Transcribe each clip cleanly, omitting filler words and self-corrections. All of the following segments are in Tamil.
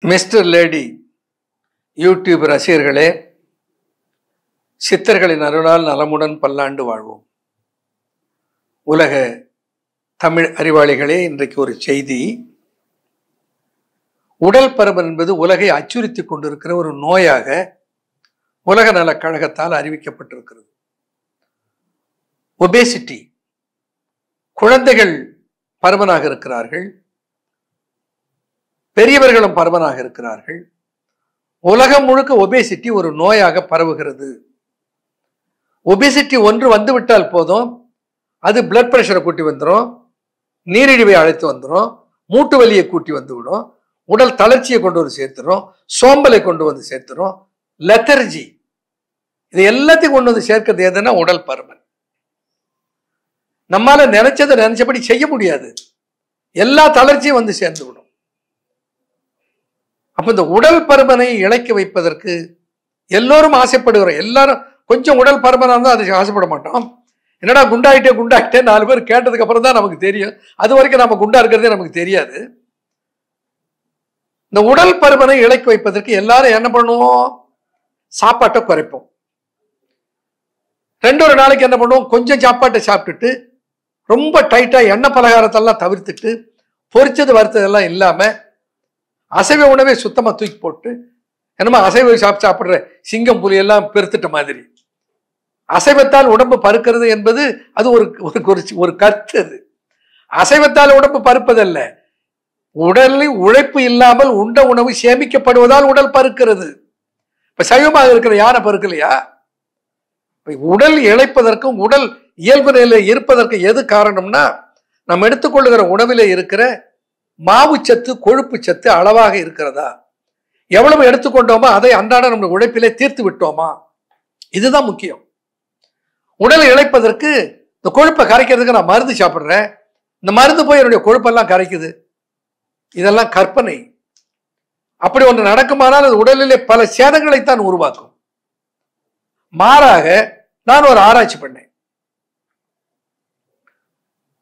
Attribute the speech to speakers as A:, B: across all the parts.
A: மிஸ்டர் லேடி யூடியூப் ரசிகர்களே, சித்தர்களின் அருளால் நலமுடன் பல்லாண்டு வாழ்வோம். உலக தமிழ் அறிவாளிகளே, இன்றைக்கு ஒரு செய்தி. உடல் பருமன் என்பது உலகை அச்சுறுத்தி கொண்டிருக்கிற ஒரு நோயாக உலக நலக் கழகத்தால் அறிவிக்கப்பட்டிருக்கிறது. ஒபேசிட்டி, குழந்தைகள் பருமனாக இருக்கிறார்கள், பெரியவர்களும் பருமனாக இருக்கிறார்கள். உலகம் முழுக்க ஒபேசிட்டி ஒரு நோயாக பரவுகிறது. ஒபேசிட்டி ஒன்று வந்துவிட்டால் போதும், அது பிளட் பிரஷரை கூட்டி வந்துடும், நீரிழிவை அழைத்து வந்துடும், மூட்டு வலியை கூட்டி வந்துவிடும், உடல் தளர்ச்சியை கொண்டு வந்து சேர்த்துடும், சோம்பலை கொண்டு வந்து சேர்த்துடும், லெத்தர்ஜி, இது எல்லாத்தையும் கொண்டு வந்து சேர்க்கிறது எதுன்னா உடல் பருமன். நம்மால நினைச்சதை நினைச்சபடி செய்ய முடியாது, எல்லா தளர்ச்சியும் வந்து சேர்ந்து விடும். அப்ப இந்த உடல் பருமனை இழைக்க வைப்பதற்கு எல்லோரும் ஆசைப்படுகிறோம். எல்லாரும் கொஞ்சம் உடல் பருமனா இருந்தால் அதுக்கு ஆசைப்பட மாட்டோம். என்னடா குண்டாயிட்டே குண்டாயிட்டே 4 பேர் கேட்டதுக்கு அப்புறம் தான் நமக்கு தெரியும். அது வரைக்கும் நம்ம குண்டா இருக்கிறதே நமக்கு தெரியாது. இந்த உடல் பருமனை இழைக்க வைப்பதற்கு எல்லாரும் என்ன பண்ணுவோம்? சாப்பாட்டை குறைப்போம். ஒரு நாளைக்கு என்ன பண்ணுவோம்? கொஞ்சம் சாப்பாட்டை சாப்பிட்டுட்டு ரொம்ப டைட்டா எண்ணெய் பலகாரத்தெல்லாம் தவிர்த்துட்டு பொரிச்சது வறுத்ததெல்லாம் இல்லாம அசைவ உணவை சுத்தமா தூக்கி போட்டு, என்னமா அசைவ சாப்பிடுற சிங்கம் புலி எல்லாம் பெருத்துட்ட மாதிரி. அசைவத்தால் உடம்பு பருக்கிறது என்பது அது ஒரு கருத்து. அது அசைவத்தால் உடம்பு பருப்பதல்ல, உடலில் உழைப்பு இல்லாமல் உண்ட உணவு சேமிக்கப்படுவதால் உடல் பருக்கிறது. இப்ப சைவமாக இருக்கிற யானை பருக்கலையா? உடல் இழைப்பதற்கும் உடல் இயல்பு நிலையில் இருப்பதற்கு எது காரணம்னா, நம்ம எடுத்துக்கொள்ளுகிற உணவிலே இருக்கிற மாவு சத்து, கொழுப்பு சத்து அளவாக இருக்கிறதா, எவ்வளவு எடுத்துக்கொண்டோமா அதை அன்றாட நம்ம உழைப்பிலே தீர்த்து விட்டோமா, இதுதான் முக்கியம். உடல் இழைப்பதற்கு இந்த கொழுப்பை கரைக்கிறதுக்கு நான் மருந்து சாப்பிட்றேன், இந்த மருந்து போய் என்னுடைய கொழுப்பெல்லாம் கரைக்குது, இதெல்லாம் கற்பனை. அப்படி ஒன்று நடக்குமானால் அது உடலிலே பல சேதங்களைத்தான் உருவாக்கும். மாறாக நான் ஒரு ஆராய்ச்சி பண்ணேன்.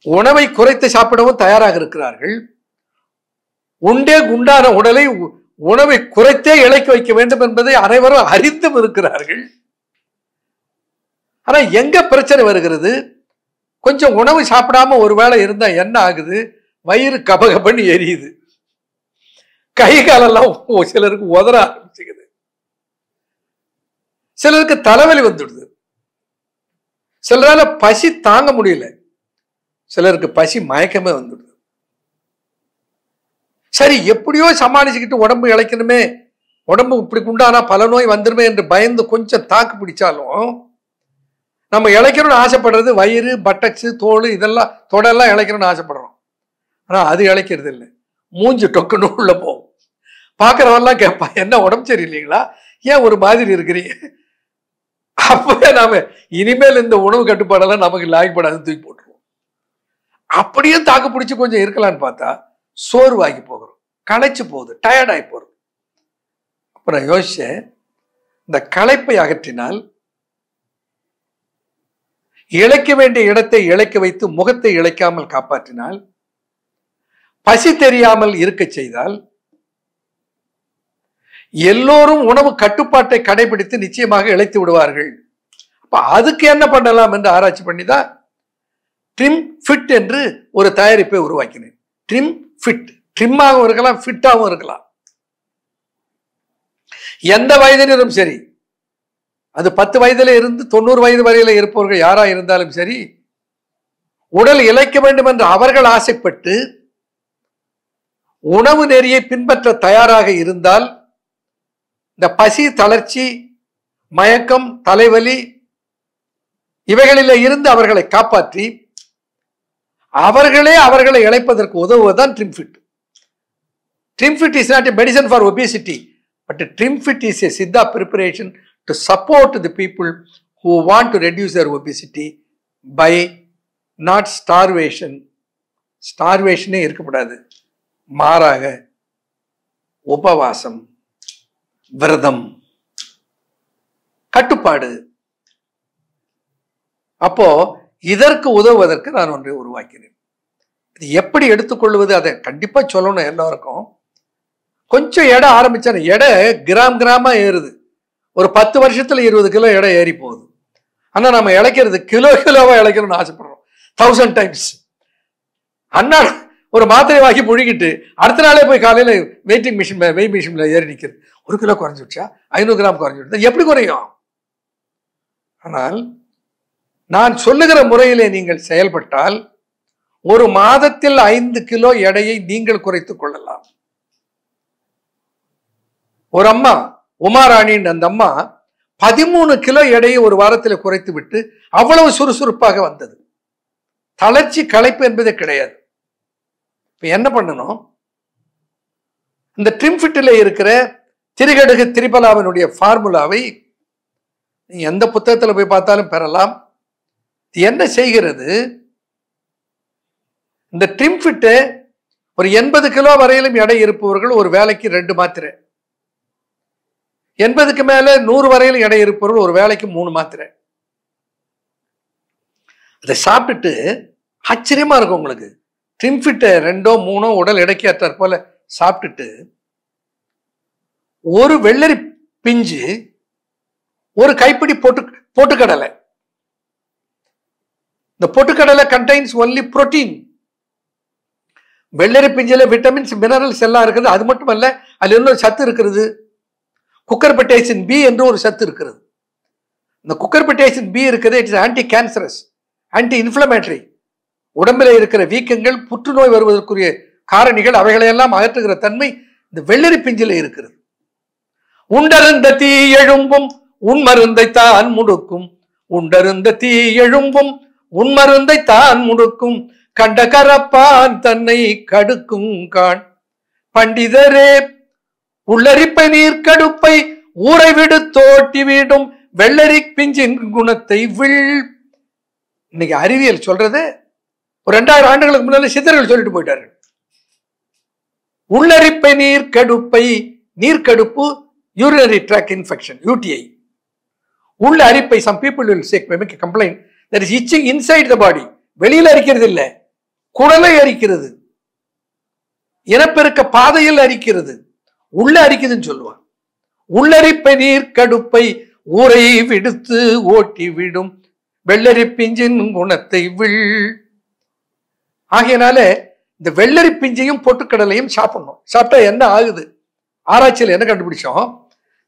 A: உணவை குறைத்து சாப்பிடவும் தயாராக இருக்கிறார்கள். உண்டே குண்டான உடலை உணவை குறைத்தே இழைக்க வைக்க வேண்டும் என்பதை அனைவரும் அறிந்தும் இருக்கிறார்கள். ஆனா எங்க பிரச்சனை வருகிறது? கொஞ்சம் உணவு சாப்பிடாம ஒரு வேளை இருந்தா என்ன ஆகுது? வயிறு கபகபன்னு எரியுது, கை காலெல்லாம் சிலருக்கு உதற ஆரம்பிச்சுக்குது, சிலருக்கு தலைவலி வந்துடுது, சிலரால பசி தாங்க முடியல, சிலருக்கு பசி மயக்கமே வந்துடுது. சரி, எப்படியோ சமாளிச்சுக்கிட்டு உடம்பு இழைக்கணுமே, உடம்பு இப்படி குண்டானா பல நோய் வந்துருமே என்று பயந்து கொஞ்சம் தாக்கு பிடிச்சாலும், நம்ம இழைக்கணும்னு ஆசைப்படுறது வயிறு, பட்டக்ஸு, தோல், இதெல்லாம் தொடெல்லாம் இழைக்கணும்னு ஆசைப்படுறோம். ஆனா அது இழைக்கிறது இல்லை, மூஞ்சி டொக்குன்னு உள்ள போகும். பார்க்குறவெல்லாம் கேட்பா, என்ன உடம்பு சரியில்லைங்களா, ஏன் ஒரு மாதிரி இருக்கிறீங்க? அப்பவே நாம இனிமேல் இந்த உணவு கட்டுப்பாடெல்லாம் நமக்கு லாய்ப்படாதுன்னு தூக்கி போட்டுருவோம். அப்படியே தாக்கு பிடிச்சி கொஞ்சம் இருக்கலான்னு பார்த்தா சோர்வாகி போகிறோம், களைச்சு போகுது, டயர்டாகி போகிறது. அப்போ நான் யோசிச்சேன், இந்த களைப்பை அகற்றினால், இழைக்க வேண்டிய இடத்தை இழைக்க வைத்து முகத்தை இழைக்காமல் காப்பாற்றினால், பசி தெரியாமல் இருக்க செய்தால், எல்லோரும் உணவு கட்டுப்பாட்டை கடைபிடித்து நிச்சயமாக இழைத்து விடுவார்கள். அப்ப அதுக்கு என்ன பண்ணலாம் என்று ஆராய்ச்சி பண்ணிதான் ட்ரிம் ஃபிட் என்று ஒரு தயாரிப்பை உருவாக்கினேன். ட்ரிம் ஃபிட், ட்ரிம்மாகவும் இருக்கலாம், ஃபிட்டாகவும் இருக்கலாம். எந்த வயதினரும் சரி, அது 10 வயதுல இருந்து 90 வயது வரையில இருப்பவர்கள் யாரா இருந்தாலும் சரி, உடல் இழைக்க வேண்டும் என்று அவர்கள் ஆசைப்பட்டு உணவு நெறியை பின்பற்ற தயாராக இருந்தால், இந்த பசி, தளர்ச்சி, மயக்கம், தலைவலி இவைகளில் இருந்து அவர்களை காப்பாற்றி அவர்களை இழைப்பதற்கு உதவுவதுதான் Trimfit. Trimfit is not a medicine for obesity, but Trimfit is a Siddha preparation to support the people who want to reduce their obesity by not starvation. ஸ்டார்வேஷனே இருக்கக்கூடாது, மாறாக உபவாசம், விரதம், கட்டுப்பாடு. அப்போ இதற்கு உதவுவதற்கு நான் ஒன்றை உருவாக்கினேன். இது எப்படி எடுத்துக்கொள்வது, அதை கண்டிப்பா சொல்லணும் எல்லாருக்கும். கொஞ்சம் எடை ஆரம்பிச்சான எடை கிராமா ஏறுது. ஒரு 10 வருஷத்துல 20 கிலோ எடை ஏறி போகுது. ஆனா நம்ம இழைக்கிறது கிலோவா இழைக்கணும்னு ஆசைப்படுறோம் 1000 டைம்ஸ். அண்ணா ஒரு மாத்திரை வாங்கி முழுகிட்டு அடுத்த நாளே போய் காலையில வெயிட் மிஷின்ல ஏறி நிற்கிறது. 1 கிலோ குறைஞ்சு விட்டா 500 கிராம் குறைஞ்சு விட்டா எப்படி குறையும்? ஆனால் நான் சொல்லுகிற முறையிலே நீங்கள் செயல்பட்டால் ஒரு மாதத்தில் 5 கிலோ எடையை நீங்கள் குறைத்துக் கொள்ளலாம். ஒரு அம்மா உமாராணின்னு அந்த அம்மா 13 கிலோ எடையை ஒரு வாரத்தில் குறைத்து விட்டு அவ்வளவு சுறுசுறுப்பாக வந்தது. தளர்ச்சி களைப்பு என்பதே கிடையாது. இப்ப என்ன பண்ணணும்? இந்த ட்ரிம்ஃபிட்டில் இருக்கிற திரிகடுகு திரிபலாவினுடைய ஃபார்முலாவை நீங்க எந்த புத்தகத்தில் போய் பார்த்தாலும் பெறலாம். என்ன செய்கிறது? இந்த ட்ரிம்ஃபிட்டு ஒரு 80 கிலோ வரையிலும் எடை இருப்பவர்கள் ஒரு வேலைக்கு 2 மாத்திரை, 80க்கு மேல 100 வரையிலும் எடை இருப்பவர்கள் ஒரு வேலைக்கு 3 மாத்திரை. அதை சாப்பிட்டுட்டு ஆச்சரியமா இருக்கும் உங்களுக்கு. ட்ரிம்ஃபிட்டை 2ஓ 3ஓ உடல் எடைக்கு ஏற்றாற் போல சாப்பிட்டுட்டு ஒரு வெள்ளரி பிஞ்சு ஒரு கைப்பிடி பொட்டுக்கடலை. இந்த பொட்டுக்கடலை கண்டைன்ஸ் ஒன்லி புரோட்டீன். வெள்ளரி பிஞ்சில விட்டமின்ஸ் மினரல்ஸ் எல்லாம் இருக்குது. அது மட்டும் அல்ல, அதுல இன்னொரு சத்து இருக்கிறது, குக்கர்பெட்டேசின் பி என்று ஒரு சத்து இருக்கிறது. இந்த குக்கர்பெட்டேசின் பி இருக்கிறது, it's anti cancerous, anti inflammatory. உடம்பில் இருக்கிற வீக்கங்கள், புற்றுநோய் வருவதற்குரிய காரணிகள், அவைகளையெல்லாம் அகற்றுகிற தன்மை இந்த வெள்ளரி பிஞ்சில இருக்கிறது. உண்டருந்த தீ எழும்பும் உன்மருந்தை தான் முடுக்கும், உண்டருந்த தீ எழும்பும் உன்மருந்தை தான் முடுக்கும், கண்ட கரப்பான் தன்னை கடுக்கும் கான் பண்டிதரே உள்ளரிப்பை நீர் கடுப்பை ஊரை விடு தோட்டி விடும் வெள்ளரி பிஞ்சின் குணத்தை வில். இன்னைக்கு அறிவியல் சொல்றது ஒரு 2000 ஆண்டுகளுக்கு முன்னால சித்தர்கள் சொல்லிட்டு போயிட்டார்கள். உள்ளரிப்பை நீர் கடுப்பை, நீர்க்கடுப்பு urinary tract infection, UTI. உள்ள அரிப்பை, some people will say, make a complaint, there is itching inside the body. வெளியில அரிக்கிறது இல்ல, குடலை அரிக்கிறது, இனப்பெருக்க பாதையில் அரிக்கிறது, உள்ள அரிக்குதுன்னு சொல்லுவாங்க. உள்ளரிப்பை நீர் கடுப்பை ஊரை விடுத்து ஓட்டி விடும் வெள்ளரி பிஞ்சின் குணத்தை வில். ஆகையினால இந்த வெள்ளரி பிஞ்சையும் பொட்டுக்கடலையும் சாப்பிடணும். சாப்பிட்டா என்ன ஆகுது? ஆராய்ச்சியில் என்ன கண்டுபிடிச்சோம்?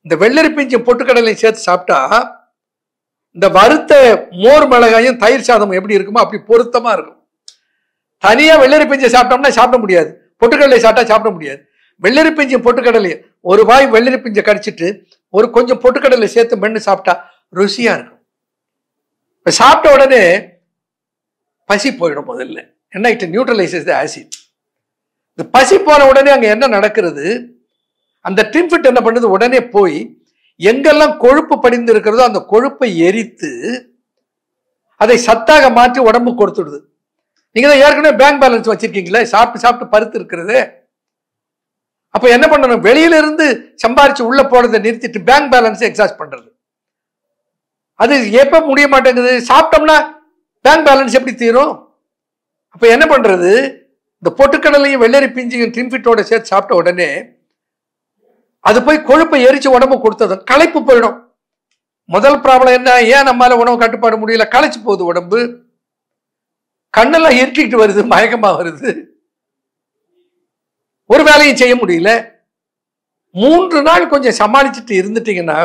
A: இந்த வெள்ளரி பிஞ்சும் பொட்டுக்கடலையும் சேர்த்து சாப்பிட்டா இந்த வறுத்த மோர் மிளகாயும் தயிர் சாதமும் எப்படி இருக்குமோ அப்படி பொருத்தமா இருக்கும். தனியா வெள்ளரி பிஞ்சை சாப்பிட்டோம்னா சாப்பிட முடியாது, பொட்டுக்கடலை சாப்பிட்டா சாப்பிட முடியாது. வெள்ளரி பிஞ்சும் பொட்டுக்கடலையும் ஒரு வாய் வெள்ளரி பிஞ்சை கடிச்சிட்டு ஒரு கொஞ்சம் பொட்டுக்கடலை சேர்த்து மென்று சாப்பிட்டா ருசியா இருக்கும். இப்ப சாப்பிட்ட உடனே பசி போயிடும். முதல்ல என்ன, இட் நியூட்ரலைசஸ் தி ஆசிட். இந்த பசி போன உடனே அங்க என்ன நடக்கிறது? அந்த ட்ரிம்ஃபிட் என்ன பண்ணுது? உடனே போய் எங்கெல்லாம் கொழுப்பு படிந்து இருக்கிறதோ அந்த கொழுப்பை எரித்து அதை சத்தாக மாற்றி உடம்பு கொடுத்துடுது. நீங்க தான் ஏற்கனவே பேங்க் பேலன்ஸ் வச்சிருக்கீங்களே, சாப்பிட்டு சாப்பிட்டு பருத்து இருக்கிறது. அப்ப என்ன பண்ணணும்? வெளியில இருந்து சம்பாரிச்சு உள்ள போறதை நிறுத்திட்டு பேங்க் பேலன்ஸ் எக்ஸாஸ்ட் பண்றது. அது எப்ப முடிய மாட்டேங்குது? சாப்பிட்டோம்னா பேங்க் பேலன்ஸ் எப்படி தீரும்? அப்ப என்ன பண்றது? இந்த பொட்டுக்கடலையும் வெள்ளரி பிஞ்சையும் ட்ரிம்ஃபிட்டோட சேர்த்து சாப்பிட்ட உடனே அது போய் கொழுப்பை எரிச்சு உடம்பு கொடுத்தது, களைப்பு போயிடும். முதல் ப்ராப்ளம் என்ன? ஏன் நம்மளால உணவு கட்டுப்பாடு முடியல? களைச்சு போகுது உடம்பு, கண்ணெல்லாம் இருட்டிட்டு வருது, மயக்கமா வருது, ஒரு வேலையும் செய்ய முடியல. 3 நாள் கொஞ்சம் சமாளிச்சுட்டு இருந்துட்டீங்கன்னா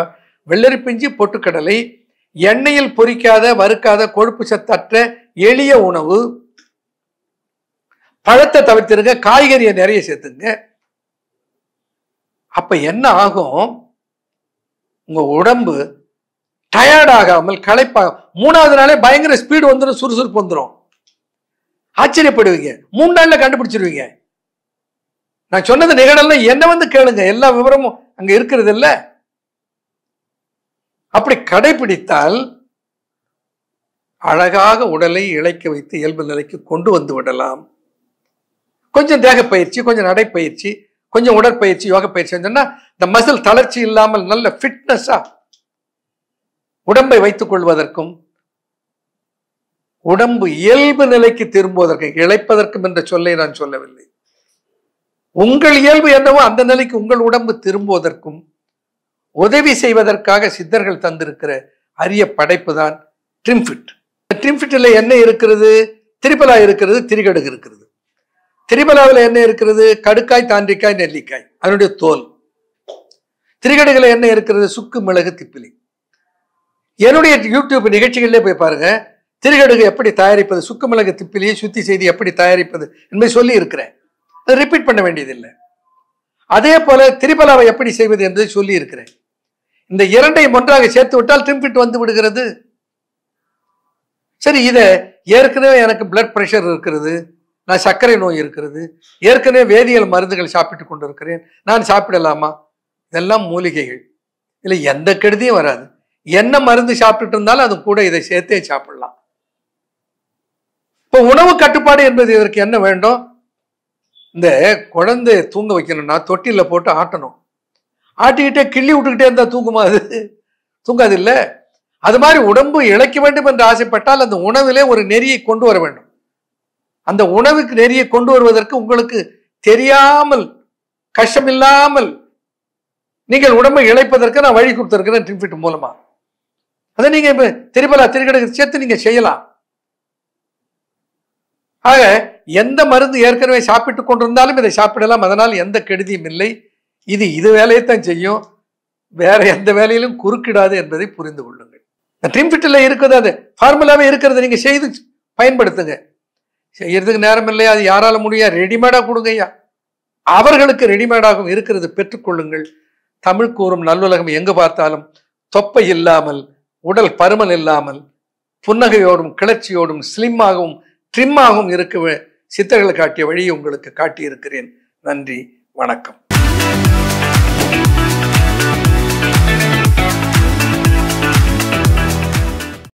A: வெள்ளரி பிஞ்சு பொட்டுக்கடலை எண்ணெயில் பொரிக்காத வறுக்காத கொழுப்பு சத்தற்ற எளிய உணவு. பழத்தை தவிர்த்துருங்க, காய்கறியை நிறைய சேர்த்துங்க. அப்ப என்ன ஆகும்? உங்க உடம்பு டயர்ட் ஆகாமல் களைப்பாக 3வது நாளே பயங்கர ஸ்பீடு வந்துடும், சுறுசுறுப்பு வந்துடும். ஆச்சரியப்படுவீங்க, 3 நாள்ல கண்டுபிடிச்சிருவீங்க. நான் சொன்னது நிகழல, என்ன வந்து கேளுங்க, எல்லா விவரமும் அங்க இருக்கிறது இல்ல. அப்படி கடைபிடித்தால் அழகாக உடலை இளைக்க வைத்து இயல்பு நிலைக்கு கொண்டு வந்து விடலாம். கொஞ்சம் தேக பயிற்சி, கொஞ்சம் நடைப்பயிற்சி, கொஞ்சம் உடற்பயிற்சி, யோக பயிற்சி செஞ்சோம்னா இந்த மசில் தளர்ச்சி இல்லாமல் நல்ல ஃபிட்னஸா உடம்பை வைத்துக் கொள்வதற்கும் உடம்பு இயல்பு நிலைக்கு திரும்புவதற்கும், இழைப்பதற்கும் என்ற சொல்லை நான் சொல்லவில்லை, உங்கள் இயல்பு என்னவோ அந்த நிலைக்கு உங்கள் உடம்பு திரும்புவதற்கும் உதவி செய்வதற்காக சித்தர்கள் தந்திருக்கிற அரிய படைப்பு தான் ட்ரிம்ஃபிட். ட்ரிம்ஃபிட்ல என்ன இருக்கிறது? திரிபலா இருக்கிறது, திரிகடுகு இருக்கிறது. திரிபலாவில் என்ன இருக்கிறது? கடுக்காய், தாண்டிக்காய், நெல்லிக்காய், அதனுடைய தோல். திரிகடுகுல என்ன இருக்கிறது? சுக்கு, மிளகு, திப்பிலி. என்னுடைய யூடியூப் நிகழ்ச்சிகளிலே போய் பாருங்க, திரிகடுகு எப்படி தயாரிப்பது, சுக்கு மிளகு திப்பிலியை சுத்தி செய்து எப்படி தயாரிப்பது என்பதை சொல்லி இருக்கிறேன். அதை ரிப்பீட் பண்ண வேண்டியதில்லை. அதே போல திரிபலாவை எப்படி செய்வது என்பதை சொல்லி இருக்கிறேன். இந்த இரண்டையும் ஒன்றாக சேர்த்து விட்டால் ட்ரிம்ஃபிட் வந்து விடுகிறது. சரி, இதை ஏற்கனவே எனக்கு பிளட் பிரஷர் இருக்கிறது, நான் சர்க்கரை நோய் இருக்கிறது, ஏற்கனவே வேதியியல் மருந்துகள் சாப்பிட்டு கொண்டு இருக்கிறேன், நான் சாப்பிடலாமா? இதெல்லாம் மூலிகைகள், இல்லை எந்த கெடுதியும் வராது. என்ன மருந்து சாப்பிட்டுட்டு இருந்தாலும் அது கூட இதை சேர்த்தே சாப்பிடலாம். இப்போ உணவு கட்டுப்பாடு என்பது இதற்கு என்ன வேண்டும்? இந்த குழந்தை தூங்க வைக்கணும்னா தொட்டில போட்டு ஆட்டணும். ஆட்டிக்கிட்டே கிள்ளி விட்டுக்கிட்டே இருந்தா தூங்குமா? அது தூங்காது இல்ல. அது மாதிரி உடம்பு இழைக்க வேண்டும் என்று ஆசைப்பட்டால் அந்த உணவிலே ஒரு நெறியை கொண்டு வர வேண்டும். அந்த உணவுக்கு நெறியை கொண்டு வருவதற்கு உங்களுக்கு தெரியாமல், கஷ்டமில்லாமல் நீங்கள் உடம்பை இழைப்பதற்கு நான் வழி கொடுத்திருக்கிறேன் ட்ரிம்ஃபிட் மூலமா. அதை நீங்க இப்ப திரிபலா, திரிகடுகு சேர்த்து நீங்க செய்யலாம். ஆக எந்த மருந்து ஏற்கனவே சாப்பிட்டு கொண்டிருந்தாலும் இதை சாப்பிடலாம். அதனால் எந்த கெடுதியும் இல்லை. இது வேலையைத்தான் செய்யும், வேற எந்த வேலையிலும் குறுக்கிடாது என்பதை புரிந்து கொள்ளுங்கள். ட்ரிம்ஃபிட்ல இருக்குது, அது ஃபார்முலாவே இருக்கிறது, நீங்க செய்து பயன்படுத்துங்க. செய்யறதுக்கு நேரம் இல்லையா? அது யாரால முடியா? ரெடிமேடா கொடுங்க ஐயா. அவர்களுக்கு ரெடிமேடாகவும் இருக்கிறது, பெற்றுக்கொள்ளுங்கள். தமிழ் கூறும் நல்லுலகம் எங்கு பார்த்தாலும் தொப்பை இல்லாமல், உடல் பருமன் இல்லாமல், புன்னகையோடும் கிளர்ச்சியோடும் ஸ்லிம்மாகவும் ட்ரிம்மாகவும் இருக்க சித்தர்கள் காட்டிய வழியை உங்களுக்கு காட்டியிருக்கிறேன். நன்றி, வணக்கம்.